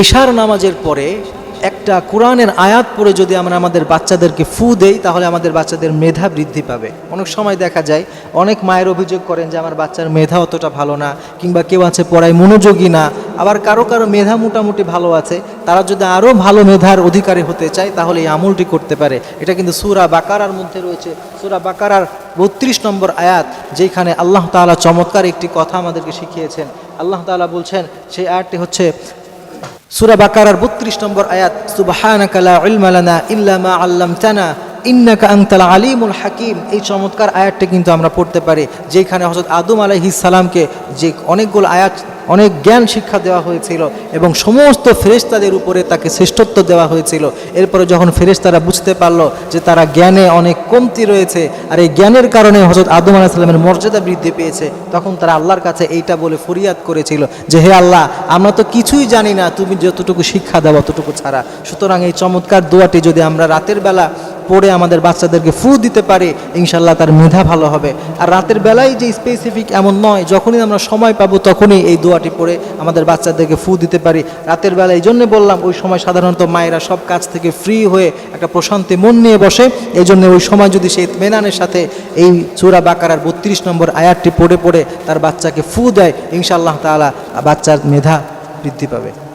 এশার নামাজের পরে একটা কোরআনের আয়াত পড়ে যদি আমরা আমাদের বাচ্চাদেরকে ফু দেই তাহলে আমাদের বাচ্চাদের মেধা বৃদ্ধি পাবে। অনেক সময় দেখা যায় অনেক মায়ের অভিযোগ করেন যে আমার বাচ্চার মেধা অতটা ভালো না, কিংবা কেউ আছে পড়ায় মনোযোগী না, আবার কারো কারো মেধা মোটামুটি ভালো আছে। তারা যদি আরও ভালো মেধার অধিকারী হতে চায় তাহলে এই আমলটি করতে পারে। এটা কিন্তু সূরা বাকারার মধ্যে রয়েছে, সূরা বাকারার ৩২ নম্বর আয়াত, যেখানে আল্লাহ তাআলা চমৎকার একটি কথা আমাদেরকে শিখিয়েছেন। আল্লাহ তাআলা বলছেন, সেই আয়াতটি হচ্ছে সূরা বাকারার ৩২ নম্বর আয়াত, সুবহানাকা লা ইলমা লানা ইল্লা মা আল্লামতানা ইন্নাকা আনতাল আলিমুল হাকিম। এই চমৎকার আয়াতটি কিন্তু আমরা পড়তে পারি, যেখানে হযরত আদম আলাইহিস সালামকে যে অনেকগুলো আয়াত, অনেক জ্ঞান শিক্ষা দেওয়া হয়েছিল এবং সমস্ত ফেরেশতাদের উপরে তাকে শ্রেষ্ঠত্ব দেওয়া হয়েছিল। এরপরে যখন ফেরেশতারা বুঝতে পারলো যে তারা জ্ঞানে অনেক কমতি রয়েছে আর এই জ্ঞানের কারণে হযরত আদম আলাইহিস সালামের মর্যাদা বৃদ্ধি পেয়েছে, তখন তারা আল্লাহর কাছে এইটা বলে ফরিয়াদ করেছিল যে, হে আল্লাহ, আমরা তো কিছুই জানি না, তুমি যতটুকু শিক্ষা দাও ততটুকু ছাড়া। সুতরাং এই চমৎকার দোয়াটি যদি আমরা রাতের বেলা পড়ে আমাদের বাচ্চাদেরকে ফু দিতে পারি, ইনশাআল্লাহ তার মেধা ভালো হবে। আর রাতের বেলায় যে স্পেসিফিক এমন নয়, যখনই আমরা সময় পাবো তখনই এই দোয়াটি পড়ে আমাদের বাচ্চাদেরকে ফু দিতে পারি। রাতের বেলা এই জন্যে বললাম, ওই সময় সাধারণত মায়েরা সব কাজ থেকে ফ্রি হয়ে একটা প্রশান্তি মন নিয়ে বসে। এই জন্য ওই সময় যদি সে ইতমিনানের সাথে এই সূরা বাকারার ৩২ নম্বর আয়াতটি পড়ে পড়ে তার বাচ্চাকে ফু দেয়, ইনশাআল্লাহ তাআলা বাচ্চার মেধা বৃদ্ধি পাবে।